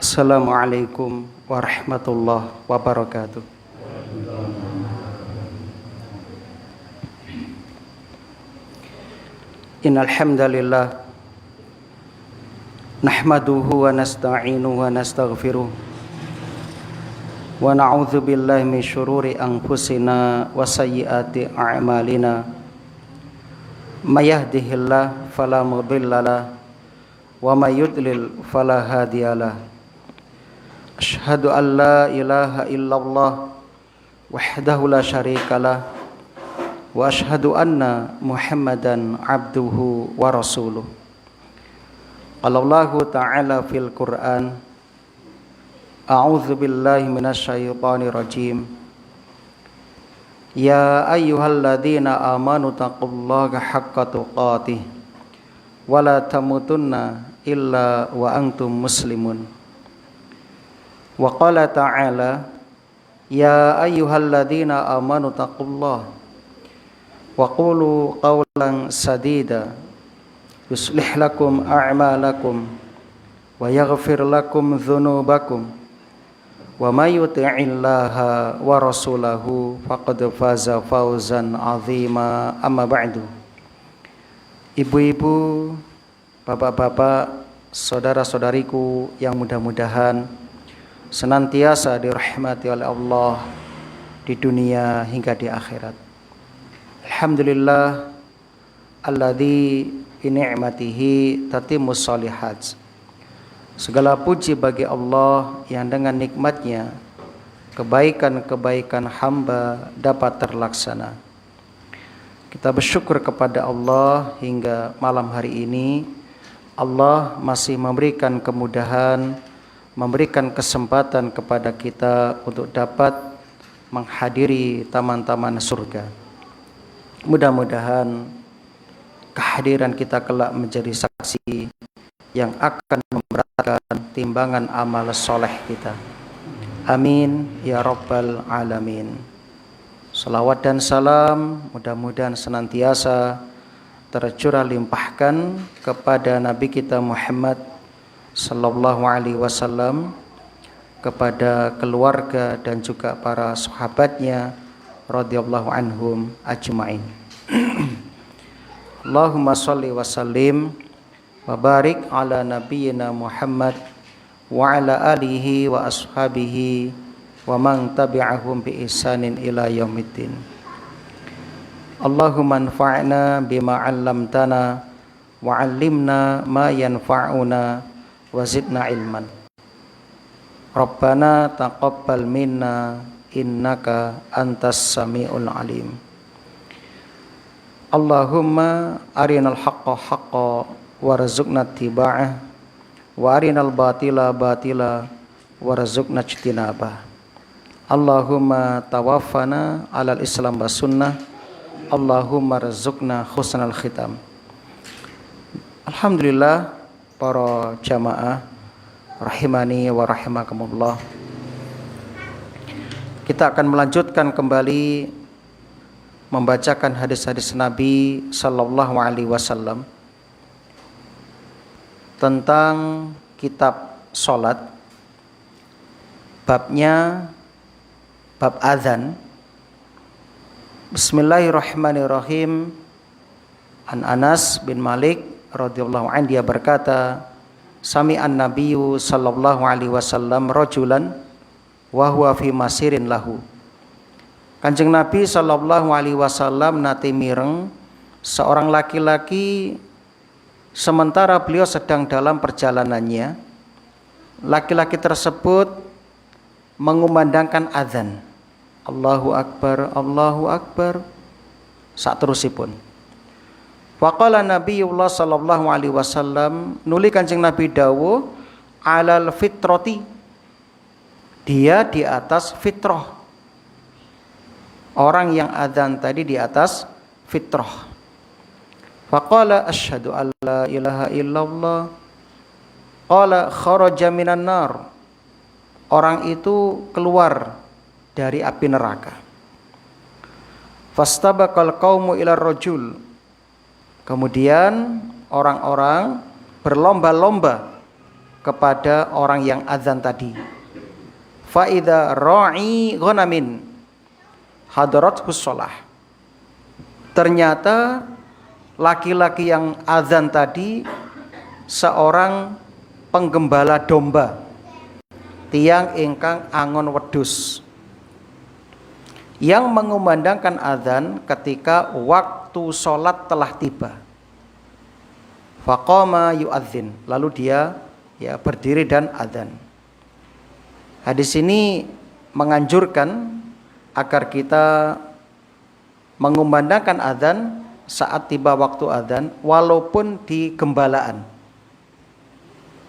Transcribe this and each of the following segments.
Assalamualaikum warahmatullahi wabarakatuh. Innal hamdalillah nahmaduhu wa nasta'inuhu wa nastaghfiruh wa na'udzu billahi min syururi anfusina wa sayyiati a'malina. May yahdihillahu fala mudhillalah wa may yudlil fala hadiyalah. Asyhadu an la ilaha illallah wahdahu la syarikalah wa asyhadu anna Muhammadan abduhu wa rasuluh. Qala Allahu ta'ala fil Qur'an, a'udzu billahi minasyaitonir rajim. Ya ayyuhalladzina amanu taqullaha haqqa tuqatih wa la tamutunna illa wa antum muslimun. Wa qala ta'ala, ya ayyuhalladzina amanu taqullaha wa qulu qawlan sadida yuslih lakum a'malakum wa yaghfir lakum dhunubakum wa may yuti'illaha wa rasulahu faqad faza fawzan 'azima. Amma ba'du. Ibu-ibu, bapak-bapak, saudara-saudariku yang mudah-mudahan senantiasa dirahmati oleh Allah di dunia hingga di akhirat. Alhamdulillah alladzi bi ni'matihi tatimmus shalihat. Segala puji bagi Allah yang dengan nikmatnya kebaikan-kebaikan hamba dapat terlaksana. Kita bersyukur kepada Allah hingga malam hari ini Allah masih memberikan kemudahan, memberikan kesempatan kepada kita untuk dapat menghadiri taman-taman surga. Mudah-mudahan kehadiran kita kelak menjadi saksi yang akan memberatkan timbangan amal soleh kita. Amin ya rabbal alamin. Salawat dan salam mudah-mudahan senantiasa tercurah limpahkan kepada Nabi kita Muhammad sallallahu alaihi wasallam, kepada keluarga dan juga para sahabatnya radhiyallahu anhum ajmain. Allahumma shalli wa sallim wa barik ala nabiyyina Muhammad wa ala alihi wa ashabihi wa man tabi'ahum bi ihsanin ila yaumiddin. Allahumma anfa'na bima 'allamtana wa 'allimna ma yanfa'una wa zidna ilman. Rabbana taqabbal minna innaka antas samiul alim. Allahumma arinal haqqa haqqa warzuqna ittiba'ah wa arinal batila batila warzuqna ijtinabah. Allahumma tawaffana alal islam wa sunnah. Allahumma rzuqna husnal khitam. Alhamdulillah, para jamaah rahimani wa rahimakumullah. Kita akan melanjutkan kembali membacakan hadis-hadis Nabi sallallahu alaihi wasallam tentang kitab salat, babnya bab azan. Bismillahirrahmanirrahim. An Anas bin Malik radhiyallahu anhu, dia berkata, sami'an nabiyyu sallallahu alaihi wasallam rajulan wa huwa fi masirin lahu. Kanjeng Nabi sallallahu alaihi wasallam nate mireng seorang laki-laki sementara beliau sedang dalam perjalanannya. Laki-laki tersebut mengumandangkan azan. Allahu akbar, Allahu akbar. Saterusipun. Waqala Nabiullah sallallahu alaihi wasallam, nuli Kanjeng Nabi dawuh, alal fitrati, dia di atas fitrah. Orang yang adzan tadi di atas fitrah. Faqala asyhadu an la ilaha illallah. Qala kharaja minan nar. Orang itu keluar dari api neraka. Fastabaqal qaumu ila rajul. Kemudian orang-orang berlomba-lomba kepada orang yang azan tadi. Fa idza ra'i ghanamin hadarathu shalah. Ternyata laki-laki yang azan tadi seorang penggembala domba, tiang ingkang angon wedhus, yang mengumandangkan azan ketika waktu sholat telah tiba. Faqama yu'adzin, lalu dia berdiri dan azan. Hadis ini menganjurkan agar kita mengumandangkan azan saat tiba waktu azan, walaupun di gembalaan.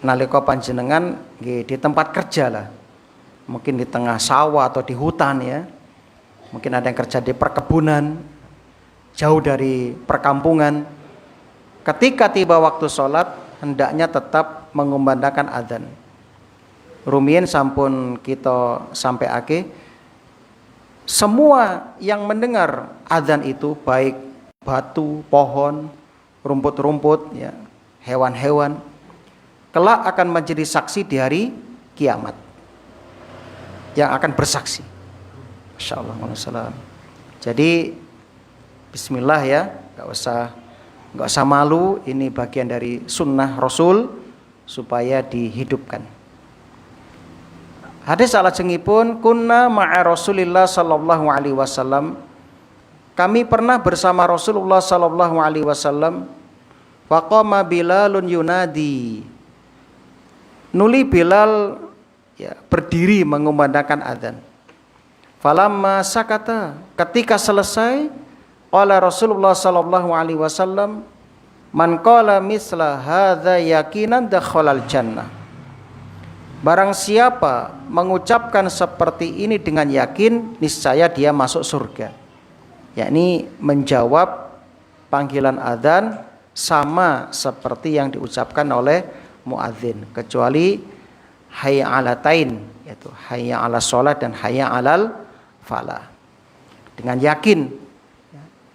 Nalika panjenengan di tempat kerja lah, mungkin di tengah sawah atau di hutan ya, mungkin ada yang kerja di perkebunan, jauh dari perkampungan. Ketika tiba waktu sholat, hendaknya tetap mengumandangkan azan. Rumiyin sampun kita sampai akhir, semua yang mendengar azan itu, baik batu, pohon, rumput-rumput, ya, hewan-hewan, kelak akan menjadi saksi di hari kiamat, yang akan bersaksi. Masya Allah. Jadi bismillah ya, nggak usah malu. Ini bagian dari sunnah Rasul supaya dihidupkan. Hadis salajengipun, kunna ma'a Rasulillah sallallahu alaihi wasallam. Kami pernah bersama Rasulullah sallallahu alaihi wasallam. Faqama Bilalun yunadi. Nuli Bilal berdiri mengumandangkan adzan. Falamma sakata, ketika selesai, qala Rasulullah sallallahu alaihi wasallam, man qala misla hadza yaqinan dakhalal jannah. Barang siapa mengucapkan seperti ini dengan yakin, niscaya dia masuk surga. Yakni menjawab panggilan adzan sama seperti yang diucapkan oleh muadzin, kecuali hayya 'alatain, yaitu hayya 'alas shalah dan hayya 'alal falah. Dengan yakin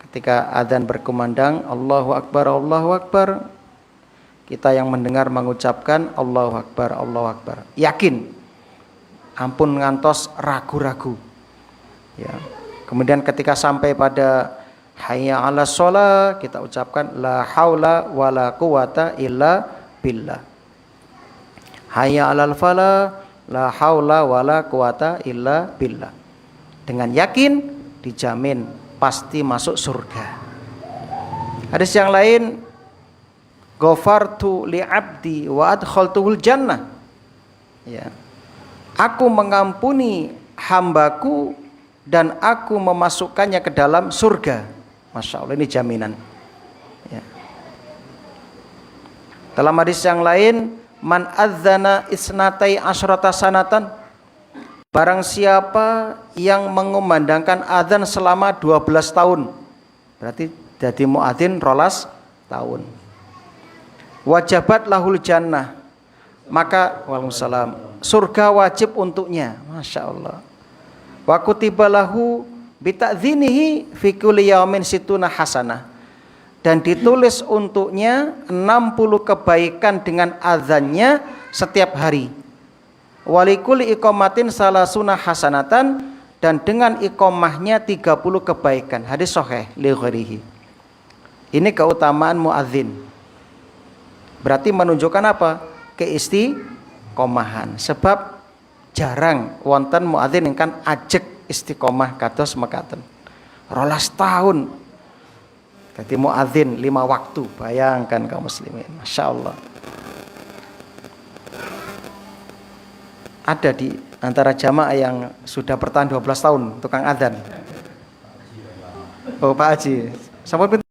ketika adzan berkumandang Allahu akbar, Allahu akbar, kita yang mendengar mengucapkan Allahu akbar, Allahu akbar, yakin, ampun ngantos ragu-ragu ya. Kemudian ketika sampai pada hayya 'alas shalah, kita ucapkan la haula wala quwata illa billah. Hayya 'alal falah, la haula wala quwata illa billah. Dengan yakin dijamin pasti masuk surga. Hadis yang lain, ghafartu li 'abdi wa adkhaltuhul jannah. Ya. Aku mengampuni hambaku dan aku memasukkannya ke dalam surga. Masya Allah, ini jaminan ya. Dalam hadis yang lain, man adzana isnatai asyrata sanatan, barang siapa yang mengumandangkan adzan selama 12 tahun, berarti jadi muadzin 12 tahun, wajabat lahul jannah, maka waalaikumsalam, surga wajib untuknya. Masya Allah. Wa kutiba lahu bita'dzinihi fi kulli yaumin situna hasanah, dan ditulis untuknya 60 kebaikan dengan azannya setiap hari. Walikuli iqamatin salasuna hasanatan, dan dengan iqamahnya 30 kebaikan. Hadis sahih li ghairihi. Ini keutamaan muadzin. Berarti menunjukkan apa? Keistiqomahan. Sebab jarang wonten muadzin ingkang ajeg istiqomah kados mekaten. 12 tahun jadi muadzin 5 waktu. Bayangkan kaum muslimin. Masya Allah. Ada di antara jamaah yang sudah bertahan 12 tahun tukang adzan. Oh, Pak Haji. Sampun pinten?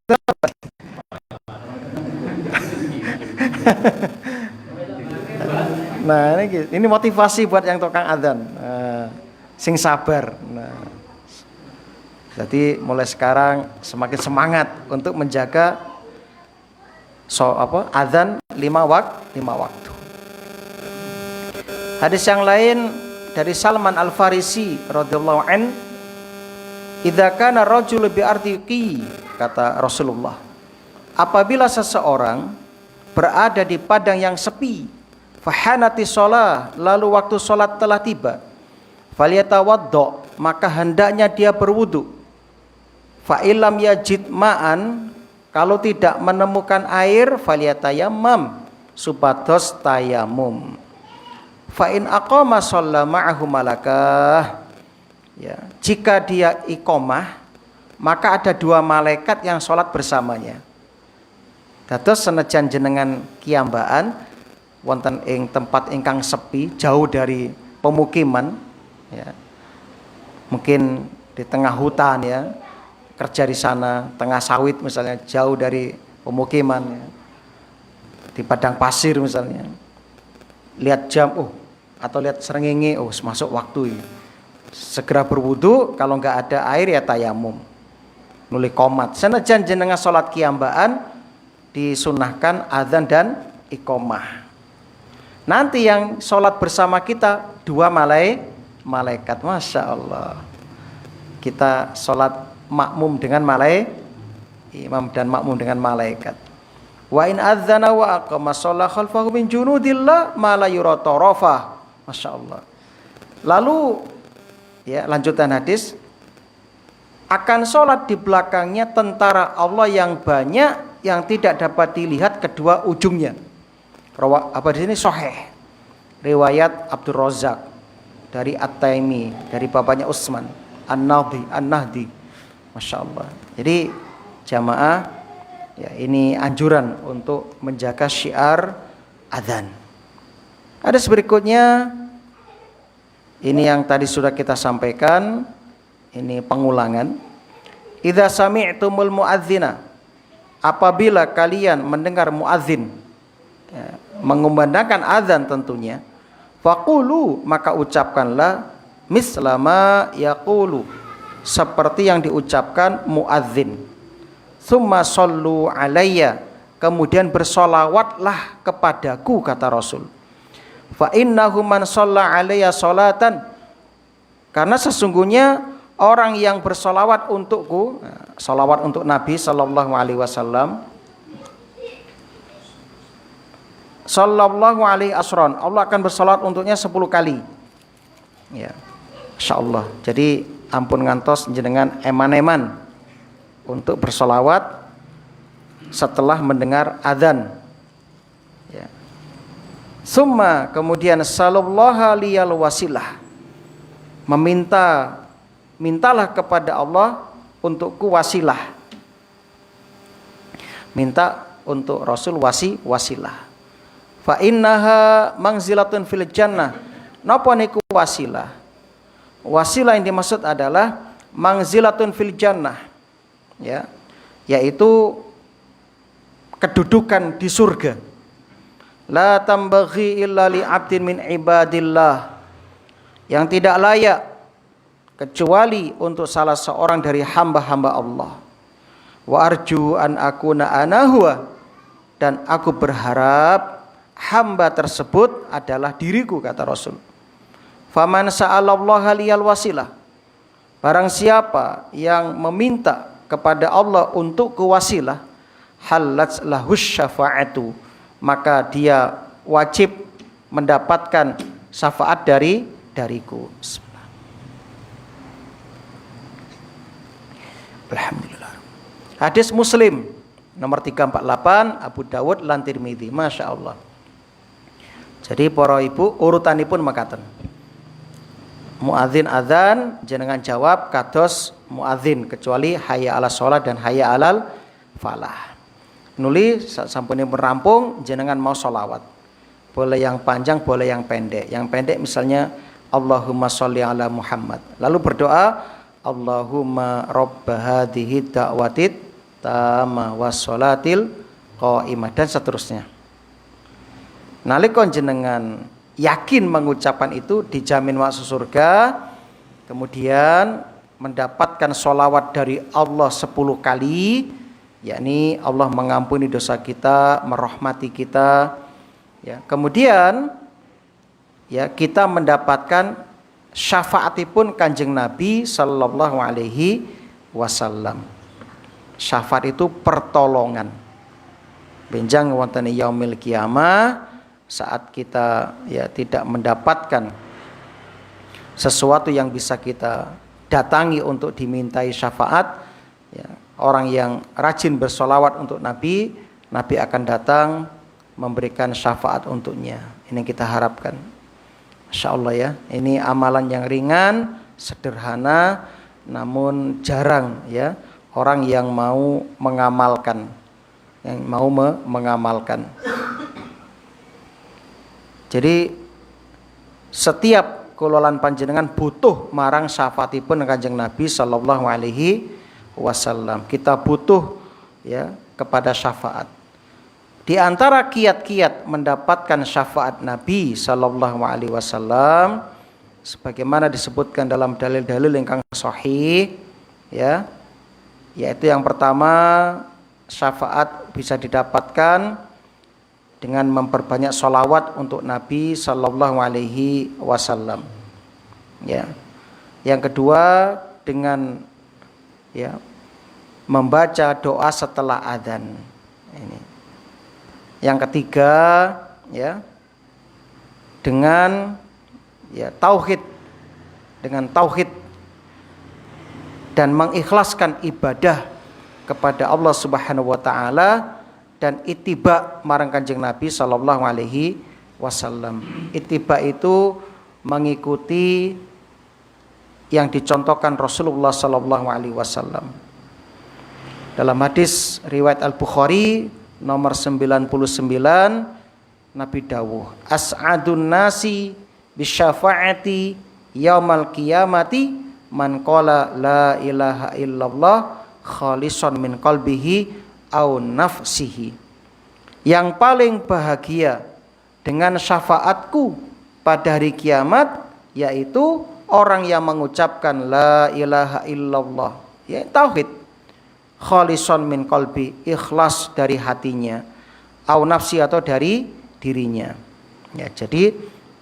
Nah, ini motivasi buat yang tukang adzan. Sing sabar. Nah, jadi mulai sekarang semakin semangat untuk menjaga adzan 5 waktu. Hadis yang lain dari Salman Al-Farisi radhiyallahu an, idza kana rajul bi ardiqi, kata Rasulullah, apabila seseorang berada di padang yang sepi. Fahanati shalah, lalu waktu salat telah tiba. Falyatawaddo, maka hendaknya dia berwudu. Fa illam yajid ma'an, kalau tidak menemukan air, falyatayammam, supados tayamum. Fa in aqama shalla ma'ahu malakah, ya, jika dia iqamah, maka ada 2 malaikat yang sholat bersamanya. Dados senajan jenengan kiambaan wonten ing tempat ingkang sepi, jauh dari pemukiman, ya, mungkin di tengah hutan, ya, kerja di sana, tengah sawit misalnya, jauh dari pemukiman, ya, di padang pasir misalnya, lihat jam, atau lihat srengenge, masuk waktu ini, segera berwudu, kalau nggak ada air ya tayamum, nuli qomat. Senajan jenengan sholat kiambaan disunahkan adzan dan iqomah. Nanti yang sholat bersama kita 2 malaikat, masya Allah. Kita sholat makmum dengan imam dan makmum dengan malaikat. Wa in adzana wa aqama sholat khalfahu min junudillah ma la yura tarafah. Masya Allah. Lalu, ya, lanjutan hadis, akan sholat di belakangnya tentara Allah yang banyak yang tidak dapat dilihat kedua ujungnya. Di sini sahih, riwayat Abdul Razak dari At-Taimi, dari bapaknya Utsman An-Nahdi. Masya Allah. Jadi jamaah, ya, ini anjuran untuk menjaga syiar adzan. Ada berikutnya, ini yang tadi sudah kita sampaikan, ini pengulangan. Idza sami'tumul muadzina, apabila kalian mendengar muadzin, ya, mengumandangkan azan tentunya, faqulu, maka ucapkanlah mislama yaqulu, seperti yang diucapkan muadzin. Tsumma shallu alayya, kemudian bersolawatlah kepadaku, kata Rasul. Fa innahu man shalla alayya sholatan, karena sesungguhnya orang yang bersolawat untukku, solawat untuk Nabi sallallahu alaihi wasallam, sallallahu alaihi asron, Allah akan bersolawat untuknya 10 kali. Ya, insyaallah. Jadi ampun ngantos jenengan eman-eman untuk bersolawat setelah mendengar adzan. Ya. Summa, kemudian sallallahu liyal wasilah, mintalah kepada Allah untukku wasilah. Minta untuk Rasul wasilah. Fa innaha manzilatun fil jannah. Napa niku wasilah? Wasilah yang dimaksud adalah manzilatun fil jannah, ya, yaitu kedudukan di surga. La tambaghi illa li 'abdin min ibadillah, yang tidak layak kecuali untuk salah seorang dari hamba-hamba Allah. Wa arju an akuna ana huwa, dan aku berharap hamba tersebut adalah diriku, kata Rasul. Faman sa'alallaha liyal wasilah, barang siapa yang meminta kepada Allah untuk wasilah, halat lahus syafa'atu, maka dia wajib mendapatkan syafaat dariku. Alhamdulillah. Hadis Muslim nomor 348, Abu Dawud lan Tirmidzi. Masya Allah. Jadi para ibu, urutanipun makaten. Muadzin adzan, jenengan jawab kados muadzin, kecuali hayya 'alas shalah dan hayya 'alal falah. Nuli sampunipun rampung, jenengan mau sholawat. Boleh yang panjang, boleh yang pendek. Yang pendek misalnya Allahumma sholli ala Muhammad. Lalu berdoa, Allahumma robba hadhihi da'watit tamah wassolatil qaimah, dan seterusnya. Nalika jenengan yakin mengucapkan itu, dijamin masuk surga, kemudian mendapatkan sholawat dari Allah 10 kali, yakni Allah mengampuni dosa kita, merahmati kita, ya. Kemudian, ya, kita mendapatkan syafaatipun Kanjeng Nabi sallallahu alaihi wasallam. Syafaat itu pertolongan. benjang wonten yaumil kiamah, saat kita ya tidak mendapatkan sesuatu yang bisa kita datangi untuk dimintai syafaat, ya, orang yang rajin bersolawat untuk Nabi, Nabi akan datang memberikan syafaat untuknya. Ini yang kita harapkan. Masya Allah ya, ini amalan yang ringan, sederhana, namun jarang ya orang yang mau mengamalkan, mengamalkan. Jadi setiap kulolan panjenengan butuh marang syafaatipun Kanjeng Nabi sallallahu alaihi wasallam. Kita butuh ya kepada syafaat. Di antara kiat-kiat mendapatkan syafaat Nabi sallallahu alaihi wasallam sebagaimana disebutkan dalam dalil-dalil ingkang sahih ya, yaitu yang pertama, syafaat bisa didapatkan dengan memperbanyak sholawat untuk Nabi sallallahu alaihi wasallam. Ya. Yang kedua, dengan ya membaca doa setelah adzan. Ini. Yang ketiga, ya, dengan ya tauhid, dengan tauhid dan mengikhlaskan ibadah kepada Allah Subhanahu wa taala dan ittiba marang Kanjeng Nabi sallallahu alaihi wasallam. Ittiba itu mengikuti yang dicontohkan Rasulullah sallallahu alaihi wasallam. Dalam hadis riwayat Al-Bukhari nomor 99, Nabi dawuh, as'adun nasi bisyafaati yaumal qiyamati man qala la ilaha illallah khalisan min qalbihi au nafsihi. Yang paling bahagia dengan syafaatku pada hari kiamat yaitu orang yang mengucapkan la ilaha illallah, ya tauhid, khalisan min qalbi, ikhlas dari hatinya, au nafsi atau dari dirinya. Ya, jadi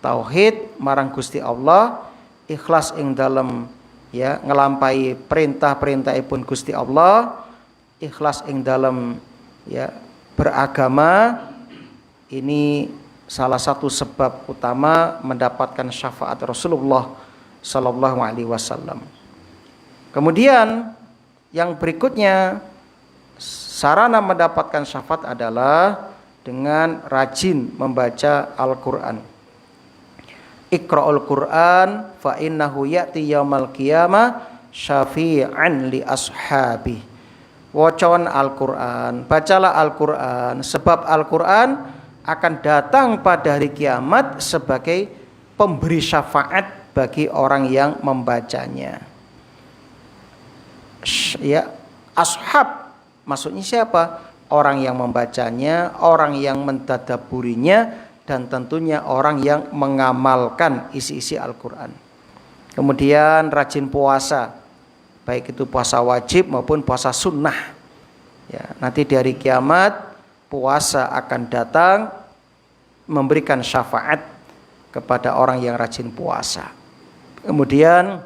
tauhid marang Gusti Allah, ikhlas ing dalam ya ngelampai perintah-perintahipun Gusti Allah, ikhlas ing dalam ya beragama. Ini salah satu sebab utama mendapatkan syafaat Rasulullah sallallahu alaihi wasallam. Kemudian yang berikutnya, sarana mendapatkan syafaat adalah dengan rajin membaca Al-Qur'an. Iqra'ul Qur'an fa innahu ya'ti yaumal qiyamah syafi'an li ashabi. Wacawan Al-Qur'an, bacalah Al-Qur'an, sebab Al-Qur'an akan datang pada hari kiamat sebagai pemberi syafaat bagi orang yang membacanya. Ya, ashab maksudnya siapa? Orang yang membacanya, orang yang mentadabburinya, dan tentunya orang yang mengamalkan isi-isi Al-Qur'an. Kemudian rajin puasa, baik itu puasa wajib maupun puasa sunnah. Ya, nanti di hari kiamat puasa akan datang memberikan syafaat kepada orang yang rajin puasa. Kemudian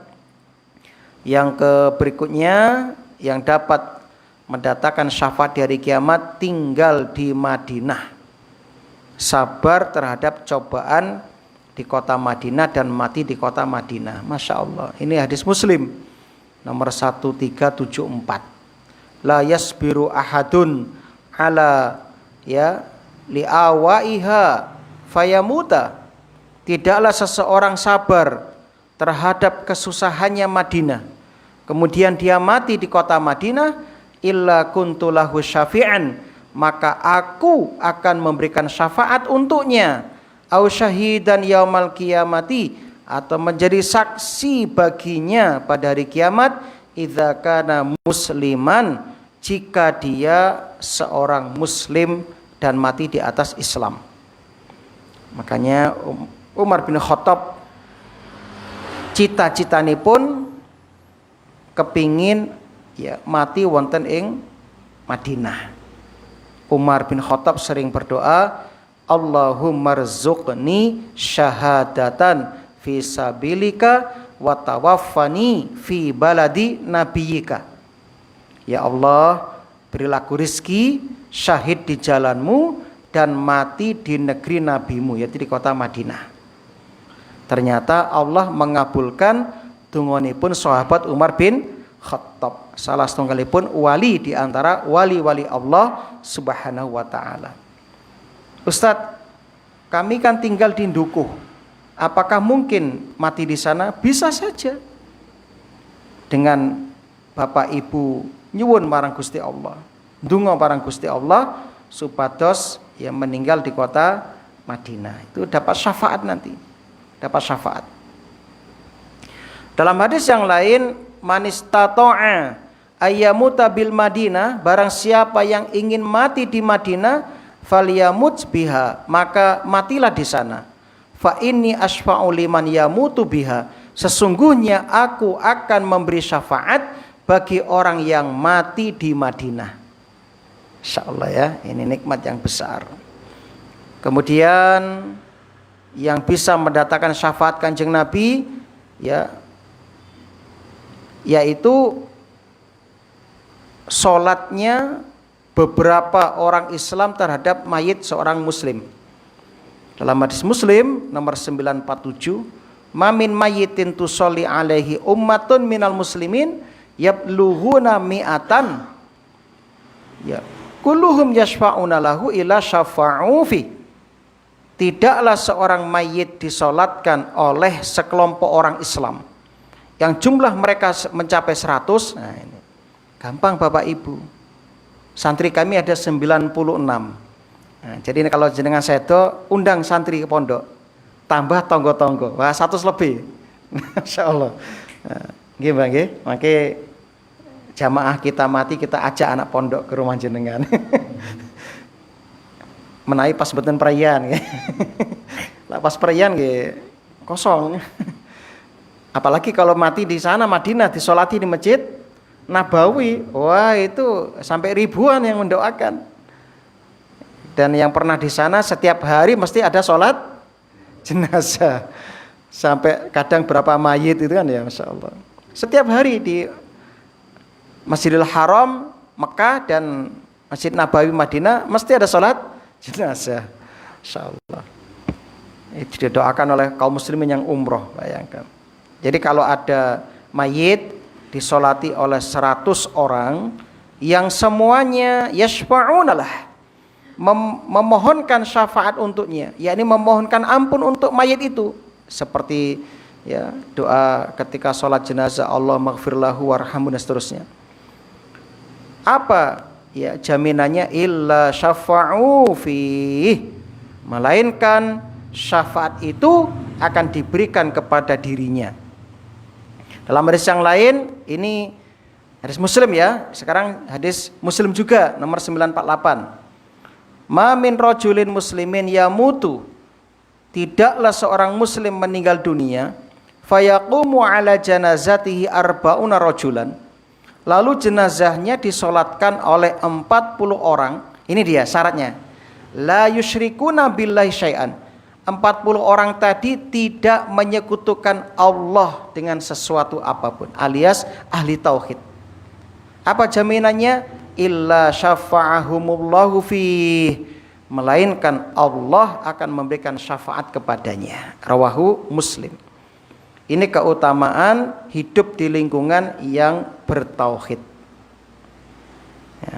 yang berikutnya yang dapat mendatangkan syafaat di hari kiamat, tinggal di Madinah, sabar terhadap cobaan di kota Madinah dan mati di kota Madinah. Masya Allah, ini hadis Muslim nomor 1374. La yasbiru ahadun ala ya li'awaiha fayamuta. Tidaklah seseorang sabar terhadap kesusahannya Madinah, kemudian dia mati di kota Madinah, illa kuntu lahu syafi'an, maka aku akan memberikan syafaat untuknya, au syahidan yaumal qiyamati, atau menjadi saksi baginya pada hari kiamat, idza kana musliman, jika dia seorang muslim dan mati di atas Islam. Makanya Umar bin Khattab cita-citane pun kepingin ya mati wonten ing Madinah. Umar bin Khattab sering berdoa, Allahumma rzuqni syahadatan fi sabilika wa tawaffani fi baladi nabiyyika. Ya Allah, berilah aku rizki, syahid di jalanmu, dan mati di negeri nabimu, yaitu di kota Madinah. Ternyata Allah mengabulkan dungonipun sahabat Umar bin Khattab, salah setunggalipun wali di antara wali-wali Allah Subhanahu wa taala. Ustadz, kami kan tinggal di Ndukuh. Apakah mungkin mati di sana? Bisa saja. Dengan Bapak Ibu nyuwun marang Gusti Allah, ndonga marang Gusti Allah supados yang meninggal di kota Madinah, itu dapat syafaat nanti. Dapat syafaat. Dalam hadis yang lain, manistata'a ayyamuta bil Madinah, barang siapa yang ingin mati di Madinah, falyamut biha, maka matilah di sana. Fa inni asfa'u liman yamutu biha, sesungguhnya aku akan memberi syafaat bagi orang yang mati di Madinah. Insyaallah ya, ini nikmat yang besar. Kemudian yang bisa mendatangkan syafaat Kanjeng Nabi ya, yaitu sholatnya beberapa orang Islam terhadap mayit seorang muslim. Dalam hadis Muslim nomor 947, mamin mayyitin tusolli alaihi ummatun minal muslimin yablughuna mi'atan ya kulluhum yashfa'una lahu ila syafa'u fi. Tidaklah seorang mayit disolatkan oleh sekelompok orang Islam yang jumlah mereka mencapai 100. Nah ini gampang Bapak Ibu, santri kami ada 96. Nah, jadi ini kalau jenengan sedo undang santri ke pondok, tambah tonggo-tonggo, wah 100 lebih. Masya Allah. Nggih Mbak nggih, mangke jamaah kita mati kita ajak anak pondok ke rumah jenengan. Menai pas beten perayaan nggih. Lah pas perayaan nggih kosong. Apalagi kalau mati di sana Madinah disolati di Masjid Nabawi, wah itu sampai ribuan yang mendoakan. Dan yang pernah di sana setiap hari mesti ada sholat jenazah. Sampai kadang berapa mayit itu kan ya, Masya Allah. Setiap hari di Masjidil Haram Mekah dan Masjid Nabawi Madinah mesti ada sholat jenazah. Masya Allah. Itu didoakan oleh kaum muslimin yang umroh, bayangkan. Jadi kalau ada mayit disolati oleh 100 orang yang semuanya yashfa'unalah, memohonkan syafaat untuknya, yakni memohonkan ampun untuk mayit itu, seperti ya doa ketika sholat jenazah, Allah maghfirlahu warhamhu dan seterusnya. Apa ya jaminannya? Illa syafa'u fih, melainkan syafaat itu akan diberikan kepada dirinya. Dalam hadis yang lain, ini hadis Muslim ya, sekarang hadis Muslim juga nomor 948. Ma min rajulin muslimin yamutu, tidaklah seorang muslim meninggal dunia, fayaqumu ala janazatihi arba'una rajulan, lalu jenazahnya disolatkan oleh 40 orang. Ini dia syaratnya, la yusyrikuna billahi syai'an, 40 orang tadi tidak menyekutukan Allah dengan sesuatu apapun, alias ahli tauhid. Apa jaminannya? Illa syafa'ahumullahu fih, melainkan Allah akan memberikan syafaat kepadanya. Rawahu Muslim. Ini keutamaan hidup di lingkungan yang bertauhid ya.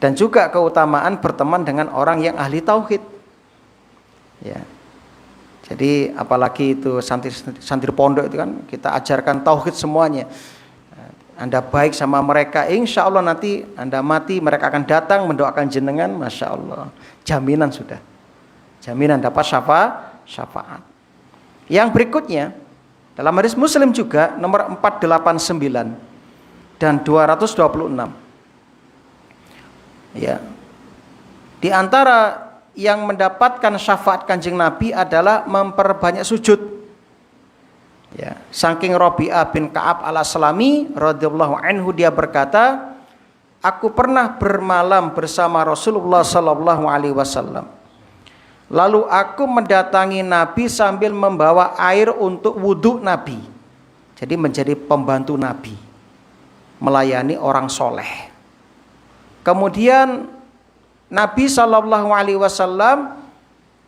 Dan juga keutamaan berteman dengan orang yang ahli tauhid ya. Jadi apalagi itu santri pondok itu kan kita ajarkan tauhid semuanya. Anda baik sama mereka, insya Allah nanti Anda mati mereka akan datang mendoakan jenengan, Masya Allah. Jaminan sudah, jaminan dapat syafaat. Yang berikutnya dalam hadis Muslim juga nomor 489 dan 226 ya. Di antara yang mendapatkan syafaat Kanjeng Nabi adalah memperbanyak sujud. Ya, saking Rabi'ah bin Ka'ab al-Aslami radhiyallahu anhu, dia berkata, aku pernah bermalam bersama Rasulullah sallallahu alaihi wasallam. Lalu aku mendatangi Nabi sambil membawa air untuk wudhu Nabi. Jadi menjadi pembantu Nabi, melayani orang soleh. Kemudian Nabi SAW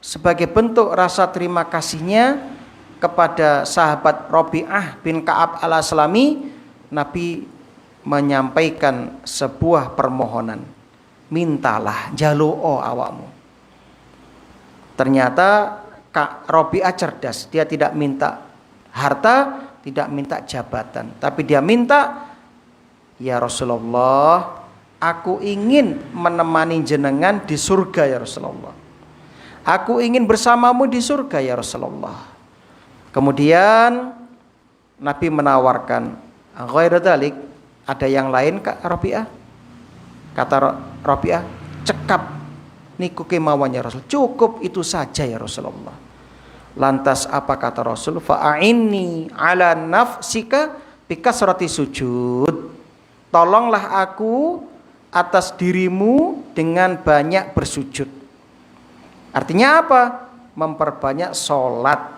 sebagai bentuk rasa terima kasihnya kepada sahabat Rabi'ah bin Ka'ab al-Aslami, Nabi menyampaikan sebuah permohonan. Mintalah, jalu'o awakmu. Ternyata Kak Rabi'ah cerdas. Dia tidak minta harta, tidak minta jabatan, tapi dia minta, ya Rasulullah, aku ingin menemani jenengan di surga ya Rasulullah. Aku ingin bersamamu di surga ya Rasulullah. Kemudian Nabi menawarkan, ghairu dzalik, ada yang lain Kak Rabi'ah? Kata Rabi'ah, cekap niku kemauannya Rasul, cukup itu saja ya Rasulullah. Lantas apa kata Rasul? Fa'inni ala nafsika bikasrati sujud. Tolonglah aku atas dirimu dengan banyak bersujud. Artinya apa? Memperbanyak sholat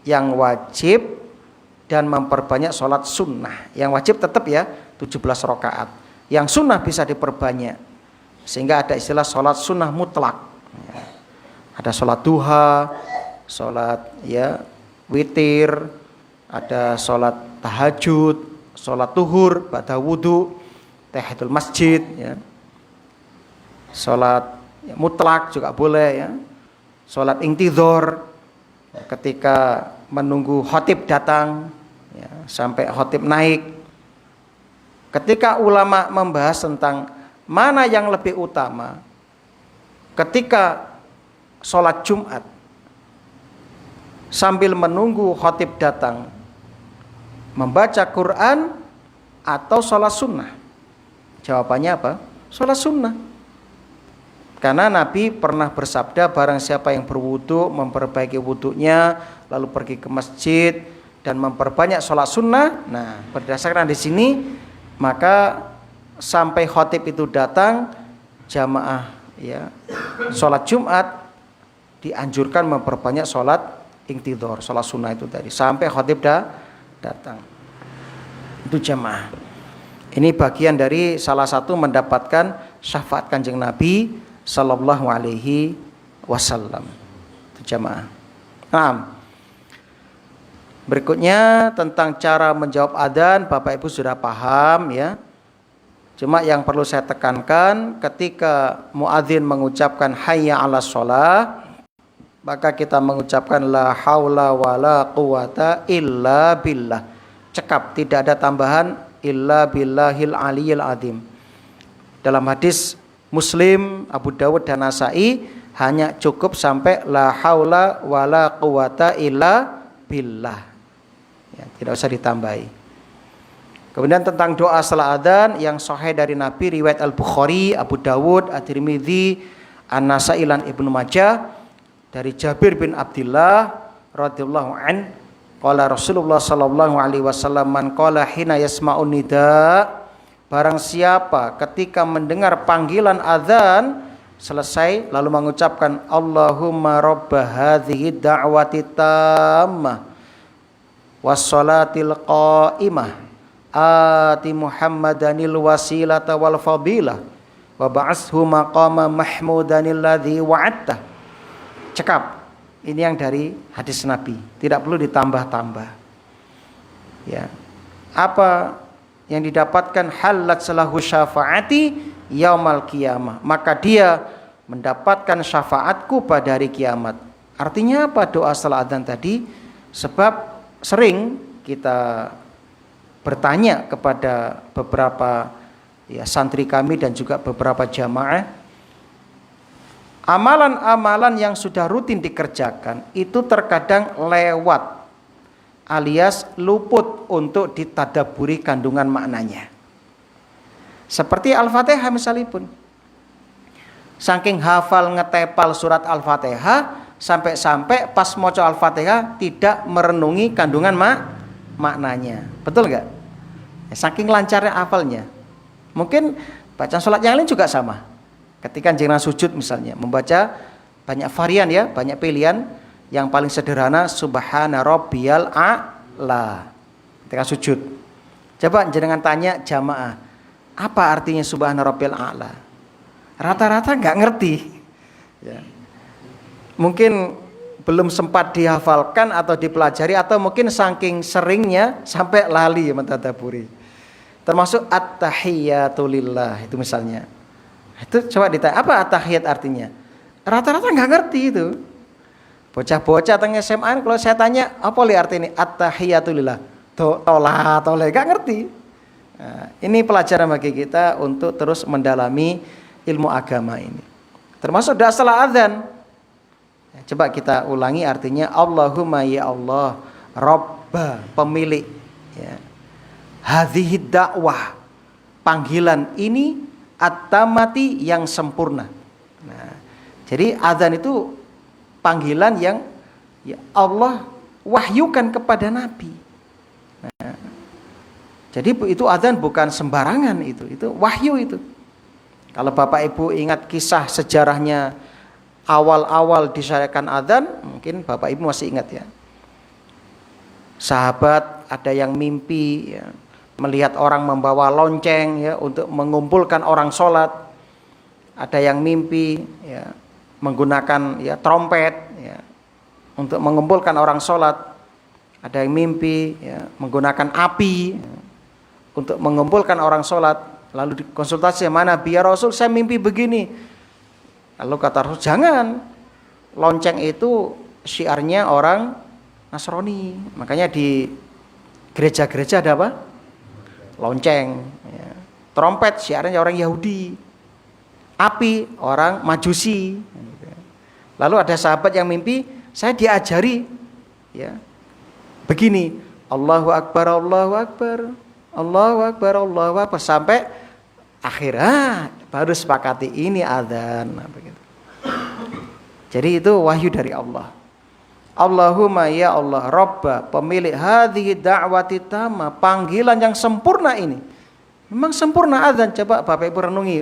yang wajib dan memperbanyak sholat sunnah. Yang wajib tetap ya 17 rakaat. Yang sunnah bisa diperbanyak. Sehingga ada istilah sholat sunnah mutlak. Ada sholat duha, sholat ya witir, ada sholat tahajud, sholat tuhur, ba'da wudu, tahiyatul masjid, ya. Sholat ya, mutlak juga boleh ya. Sholat intidhor ketika menunggu khatib datang ya, sampai khatib naik. Ketika ulama membahas tentang mana yang lebih utama ketika sholat Jumat sambil menunggu khatib datang, membaca Quran atau sholat sunnah? Jawabannya apa? Sholat sunnah. Karena Nabi pernah bersabda, barang siapa yang berwudu memperbaiki wudunya, lalu pergi ke masjid dan memperbanyak sholat sunnah. Nah, berdasarkan di sini, maka sampai khatib itu datang, jamaah ya sholat Jumat dianjurkan memperbanyak sholat intidhor, sholat sunnah itu tadi, sampai khatib datang. Itu jamaah. Ini bagian dari salah satu mendapatkan syafaat Kanjeng Nabi sallallahu alaihi wasallam. Itu jamaah. Nah, berikutnya tentang cara menjawab adzan, Bapak Ibu sudah paham ya. Cuma yang perlu saya tekankan, ketika muadzin mengucapkan hayya 'alas shalah, maka kita mengucapkan la haula wala quwata illa billah. Cekap, tidak ada tambahan illa billahil aliyil azim. Dalam hadis Muslim, Abu Dawud dan Nasai hanya cukup sampai la haula wala quwata illa billah. Ya, tidak usah ditambahi. Kemudian tentang doa setelah adzan yang sahih dari Nabi riwayat Al-Bukhari, Abu Dawud, At-Tirmidzi, An-Nasai dan Ibnu Majah dari Jabir bin Abdullah radhiyallahu an, qala Rasulullah sallallahu alaihi wasallam, man qala hina yasma'un nida, barang siapa ketika mendengar panggilan adzan selesai lalu mengucapkan Allahumma rabba hadhihi da'wati tammah wassalatil qa'imah ati Muhammadanil wasilata wal fadilah wa ba'ashu maqama mahmudanil ladzi wa'adta. Cekap. Ini yang dari hadis Nabi, tidak perlu ditambah-tambah. Ya. Apa yang didapatkan? Halat salahu syafaati yaumal qiyamah. Maka dia mendapatkan syafaatku pada hari kiamat. Artinya apa doa setelah adzan tadi? Sebab sering kita bertanya kepada beberapa ya, santri kami dan juga beberapa jamaah, amalan-amalan yang sudah rutin dikerjakan itu terkadang lewat alias luput untuk ditadaburi kandungan maknanya. Seperti Al-Fatihah misalipun. Saking hafal ngetepal surat Al-Fatihah sampai-sampai pas maca Al-Fatihah tidak merenungi kandungan maknanya. Betul enggak? Saking lancarnya hafalnya. Mungkin bacaan sholat yang lain juga sama. Ketika jenengan sujud misalnya, membaca banyak varian ya, banyak pilihan. Yang paling sederhana subhana rabbiyal a'la ketika sujud. Coba jenengan tanya jamaah, apa artinya subhana rabbiyal a'la? Rata-rata nggak ngerti. Ya. Mungkin belum sempat dihafalkan atau dipelajari, atau mungkin saking seringnya sampai lali mentadaburi. Termasuk at-tahiyatu lillah itu misalnya. Itu coba ditanya, apa at-tahiyat artinya? Rata-rata nggak ngerti itu. Bocah-bocah tengah SMA, kalau saya tanya apa li arti ini at-tahiyatu lillah? Toleh nggak ngerti. Nah, ini pelajaran bagi kita untuk terus mendalami ilmu agama ini. Termasuk doa setelah azan. Coba kita ulangi artinya, Allahumma ya Allah, Rabba, pemilik, ya. Hadhihi dakwah, panggilan ini, at-tamati, yang sempurna. Nah, jadi azan itu panggilan yang ya Allah wahyukan kepada Nabi. Nah, jadi itu azan bukan sembarangan, itu wahyu itu. Kalau Bapak Ibu ingat kisah sejarahnya awal-awal disyariatkan azan, mungkin Bapak Ibu masih ingat ya. Sahabat ada yang mimpi ya, melihat orang membawa lonceng ya untuk mengumpulkan orang sholat. Ada yang mimpi ya menggunakan ya trompet ya untuk mengumpulkan orang sholat. Ada yang mimpi ya menggunakan api ya, untuk mengumpulkan orang sholat. Lalu dikonsultasi, mana biar Rasul, saya mimpi begini. Lalu kata Rasul, jangan, lonceng itu syiarnya orang Nasrani. Makanya di gereja-gereja ada apa? Lonceng ya. Trompet syiarnya orang Yahudi. Api orang Majusi. Lalu ada sahabat yang mimpi, saya diajari ya begini, Allahu Akbar, Allahu Akbar, Allahu Akbar, Allahu Akbar, sampai akhirnya baru sepakati ini adzan. Nah, begitu. Jadi itu wahyu dari Allah. Allahumma ya Allah, Rabba, pemilik hadhihi da'wati tamma, panggilan yang sempurna ini. Memang sempurna adzan. Coba Bapak Ibu renungi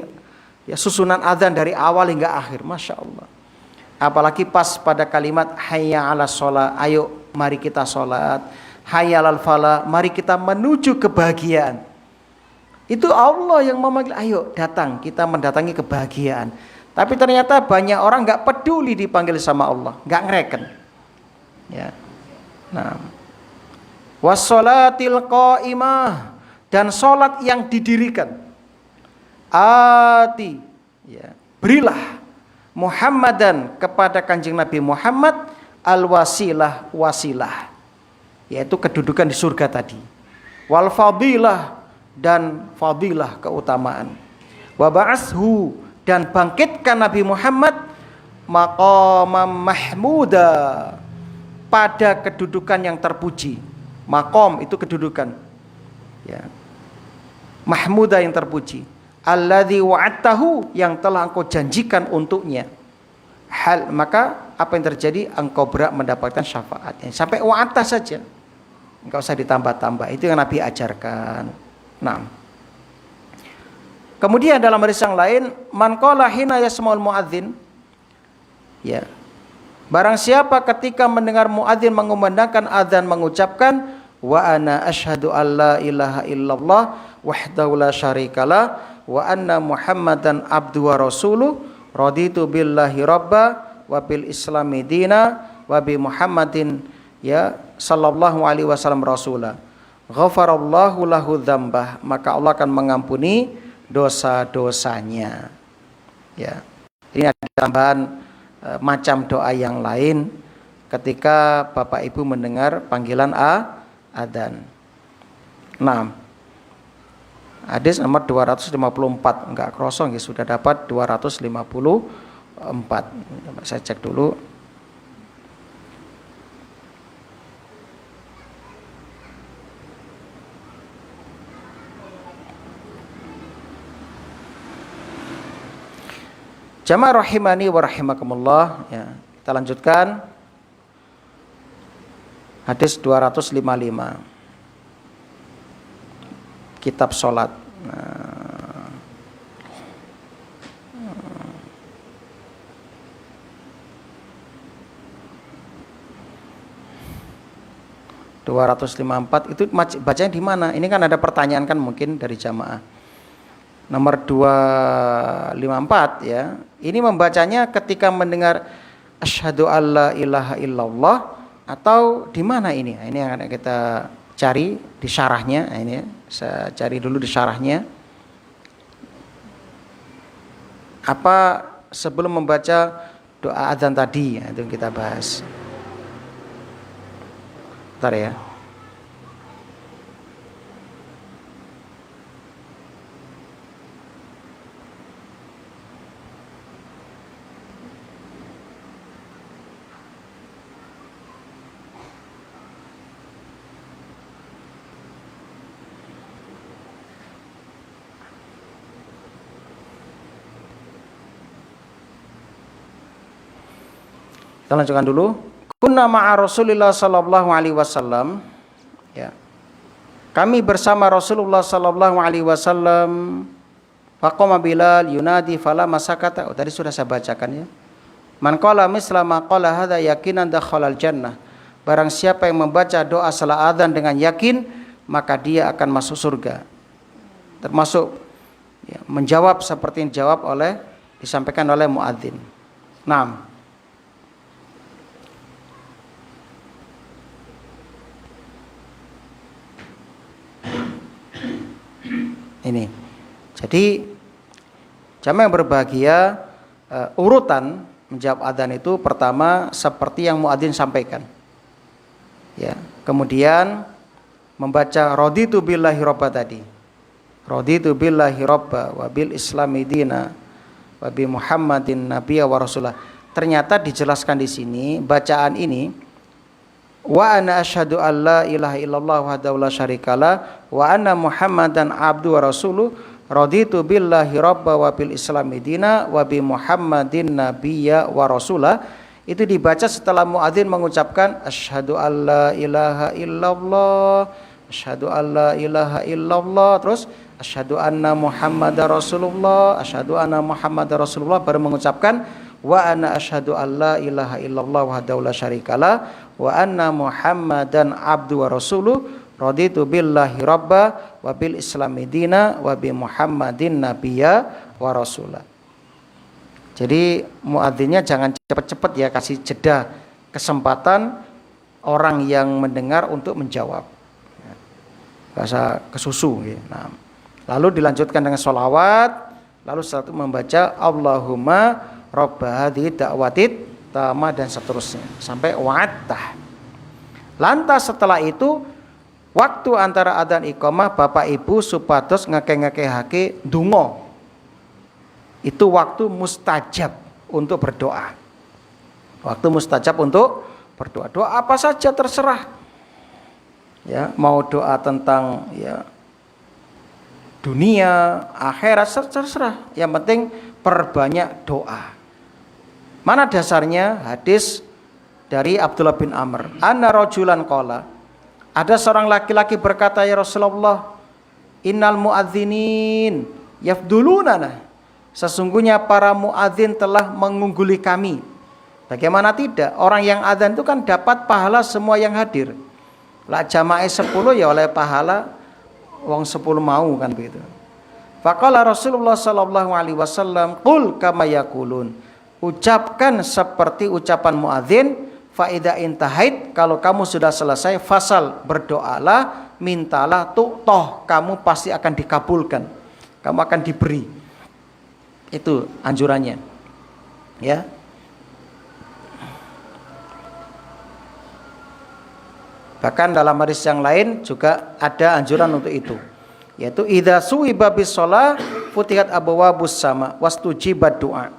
ya susunan adzan dari awal hingga akhir, Masya Allah. Apalagi pas pada kalimat hayya 'alas shalah, ayo mari kita sholat. Hayya 'alal falah, mari kita menuju kebahagiaan. Itu Allah yang memanggil, ayo datang, kita mendatangi kebahagiaan. Tapi ternyata banyak orang nggak peduli dipanggil sama Allah, nggak ngereken. Ya. Nah, wassolatil qaimah, dan sholat yang didirikan. Ati, ya, berilah Muhammadan, kepada Kanjeng Nabi Muhammad, al wasilah, wasilah, yaitu kedudukan di surga tadi. Wal fadilah, dan fadilah, keutamaan. Wa ba'ashu, dan bangkitkan Nabi Muhammad maqamam mahmuda, pada kedudukan yang terpuji. Maqam itu kedudukan ya. Mahmuda, yang terpuji. Alladzi wa'adtahu, yang telah engkau janjikan untuknya. Hal, maka apa yang terjadi? Engkau berhak mendapatkan syafaatnya. Sampai wa'adta saja, enggak usah ditambah-tambah. Itu yang Nabi ajarkan. Nah, kemudian dalam hadis yang lain, man qala hina yasma'ul muadzin, ya, barang siapa ketika mendengar muadzin mengumandangkan azan mengucapkan wa ana asyhadu alla ilaha illallah wahdahu la syarikalah wa anna muhammadan abduhu wa rasuluh raditu billahi rabba wa bil islami dina wa bi muhammadin ya sallallahu alaihi wasallam rasulah, ghafarallahu lahu dzambah, maka Allah akan mengampuni dosa-dosanya. Ya. Ini ada tambahan macam doa yang lain ketika Bapak Ibu mendengar panggilan adzan. Nah, hadis nomor 254, enggak krosong ya, sudah dapat 254. Saya cek dulu. Jamaah rahimani wa rahimakumullah ya. Kita lanjutkan hadis 255, kitab sholat. Nah, 254 itu bacanya di mana? Ini kan ada pertanyaan kan mungkin dari jamaah. nomor 254 ya. Ini membacanya ketika mendengar asyhadu alla ilaha illallah atau di mana ini? Nah, ini yang akan kita cari di syarahnya. Nah, ini ya. Saya cari dulu di syarahnya. Apa sebelum membaca doa adzan tadi, ya, itu yang kita bahas. Bentar ya. Kita lanjutkan dulu. Kunna ma'a Rasulillah sallallahu alaihi wasallam. Ya. Kami bersama Rasulullah sallallahu alaihi wasallam. Faqama Bilal yunadi fala masakata. Oh, tadi sudah saya bacakan ya. Man qala misla ma qala hadza yakinan dakhalal jannah. Barang siapa yang membaca doa setelah adzan dengan yakin, maka dia akan masuk surga. Termasuk ya, menjawab seperti yang dijawab oleh disampaikan oleh muadzin. Naam. Ini. Jadi jamaah yang berbahagia, urutan menjawab adzan itu pertama seperti yang muadzin sampaikan. Ya, kemudian membaca raditu billahi robba tadi. Raditu billahi robba wa bil islami dina wa bi Muhammadin nabiyya wa rasulah. Ternyata dijelaskan di sini bacaan ini wa ana asyhadu alla ilaha illallah wahdahu la syarikalah wa anna Muhammadan abdu wa rasuluh raditu billahi robba wa bil islami dina wa bi Muhammadin nabiyya wa rasulah. Itu dibaca setelah muadzin mengucapkan asyhadu alla ilaha illallah, asyhadu alla ilaha illallah, terus asyhadu anna Muhammadar Rasulullah, asyhadu anna Muhammadar Rasulullah, baru mengucapkan wa ana asyhadu alla ilaha illallah wahdahu la syarikalah wa anna Muhammadan abdu wa rasuluh raditu billahi rabba wa bil islami dina wa bi Muhammadin nabiyya wa rasulah. Jadi muadzinnya jangan cepat-cepat ya, kasih jeda kesempatan orang yang mendengar untuk menjawab. Bahasa kesusu ya. Nah, lalu dilanjutkan dengan sholawat, lalu setelah itu membaca Allahumma robba hadhihi da'watit tamah dan seterusnya sampai wa'attah. Lantas setelah itu waktu antara adzan iqamah Bapak Ibu supados ngekeh-ngekehake donga. Itu waktu mustajab untuk berdoa. Waktu mustajab untuk berdoa. Doa apa saja terserah. Ya, mau doa tentang ya dunia, akhirat terserah. Yang penting perbanyak doa. Mana dasarnya? Hadis dari Abdullah bin Amr. Anna rajulan qala. Ada seorang laki-laki berkata, ya Rasulullah, innal muadzinin yafdulunana. Sesungguhnya para muadzin telah mengungguli kami. Bagaimana tidak? Orang yang adzan itu kan dapat pahala semua yang hadir. Lah jamaah 10 ya oleh pahala wong 10 mau kan begitu. Faqala Rasulullah sallallahu alaihi wasallam, qul kama yaqulun. Ucapkan seperti ucapan muadzin, fa idza intahait, kalau kamu sudah selesai fasal, berdoalah, mintalah, toh kamu pasti akan dikabulkan. Kamu akan diberi. Itu anjurannya. Ya. Bahkan dalam hadis yang lain juga ada anjuran untuk itu. Yaitu idza suwiba bis shalah futihat abwabus sama wastujibat du'a.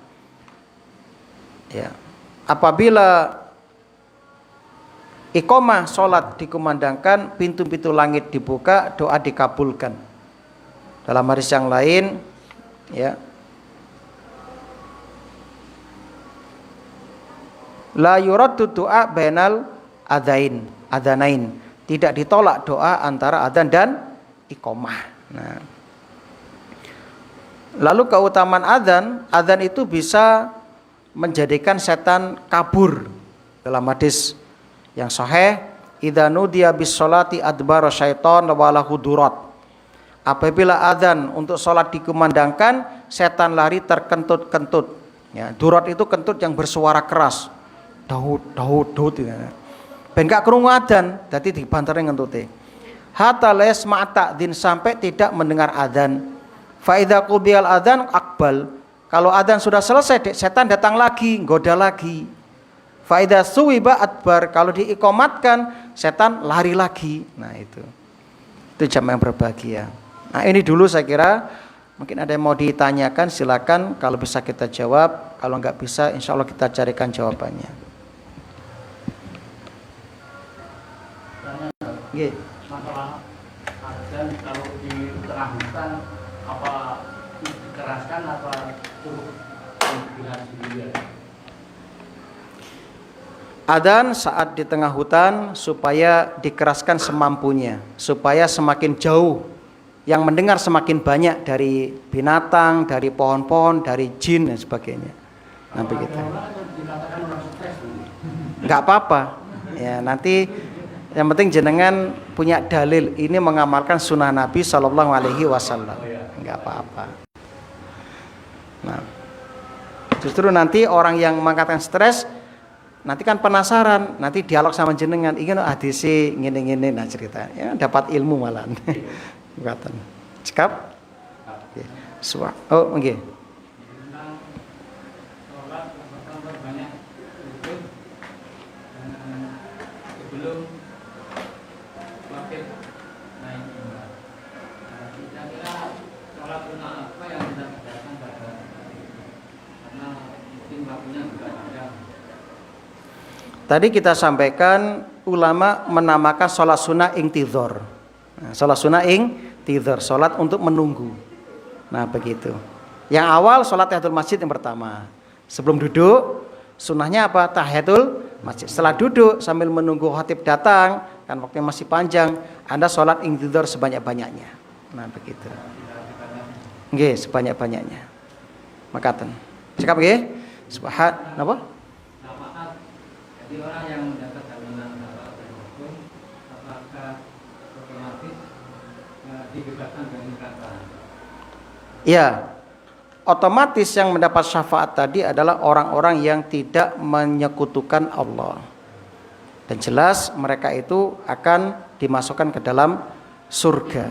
Ya. Apabila iqamah salat dikumandangkan, pintu-pintu langit dibuka, doa dikabulkan. Dalam hadis yang lain ya, la yuraddu du'a bainal adzanain. Tidak ditolak doa antara adzan dan iqamah. Nah. Lalu keutamaan adzan itu bisa menjadikan setan kabur. Dalam hadis yang sahih, idza nudiya bis sholati adbara syaiton wa lahu durat. Apabila adzan untuk sholat dikumandangkan, setan lari terkentut-kentut. Ya, durat itu kentut yang bersuara keras. Daud, Daud, Daud. Ya. Ben gak krungu adzan, dadi dibanteri ngentute. Hatta les ma'ta'dzin, sampai tidak mendengar adzan. Fa idza qudiyal adzan akbal. Kalau adzan sudah selesai, setan datang lagi, goda lagi. Fa idza suwiba adbar. Kalau diikomatkan, setan lari lagi. Nah itu jam yang berbahagia. Nah ini dulu saya kira. Mungkin ada yang mau ditanyakan, silakan. Kalau bisa kita jawab, kalau nggak bisa, insya Allah kita carikan jawabannya. Oke. Masalah adzan kalau di tengah hutan, apa dikeraskan apa cukup bilang sendiri? Adzan saat di tengah hutan supaya dikeraskan semampunya, supaya semakin jauh, yang mendengar semakin banyak dari binatang, dari pohon-pohon, dari jin dan sebagainya. Nah begitu. Nggak apa-apa. Ya nanti yang penting jenengan punya dalil ini mengamalkan sunnah Nabi Shallallahu Alaihi Wasallam. Nggak apa-apa. Nah, justru nanti orang yang mengatakan stres, nanti kan penasaran, nanti dialog sama jenengan, ingin hadis ngene-ngene, nah cerita, ya dapat ilmu malahan. Bukan. Cekap? Oke. Oh, oke. Okay. Tadi kita sampaikan ulama menamakan sholat sunnah intidhar. Nah, sholat sunnah intidhar, sholat untuk menunggu. Nah begitu. Yang awal sholat tahiyatul masjid yang pertama. Sebelum duduk, sunnahnya apa? Tahiyatul masjid. Setelah duduk sambil menunggu khatib datang, kan waktunya masih panjang, Anda sholat intidhar sebanyak-banyaknya. Nah begitu. Nggih, sebanyak-banyaknya. Makaten. Cekap nggih? Subhanallah. Jadi orang yang mendapat jaminan hukum, apakah otomatis dibebaskan dari kata? Ya, otomatis yang mendapat syafaat tadi adalah orang-orang yang tidak menyekutukan Allah. Dan jelas mereka itu akan dimasukkan ke dalam surga.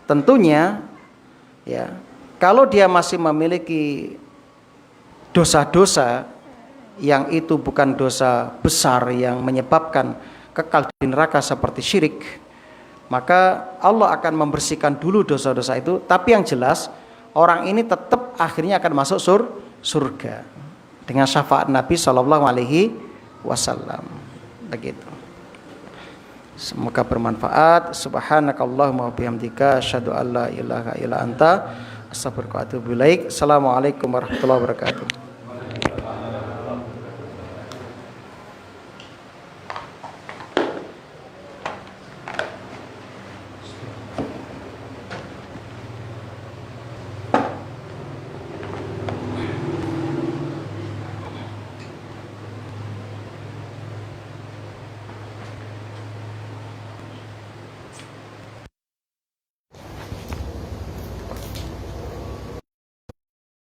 Tentunya, ya, kalau dia masih memiliki dosa-dosa yang itu bukan dosa besar yang menyebabkan kekal di neraka seperti syirik, maka Allah akan membersihkan dulu dosa-dosa itu. Tapi yang jelas orang ini tetap akhirnya akan masuk surga dengan syafaat Nabi Shallallahu Alaihi Wasallam. Begitu. Semoga bermanfaat. Subhanakallahumma wabihamdika asyhadu an la ilaha illa anta astaghfiruka wa atubu ilaik. Assalamualaikum warahmatullahi wabarakatuh.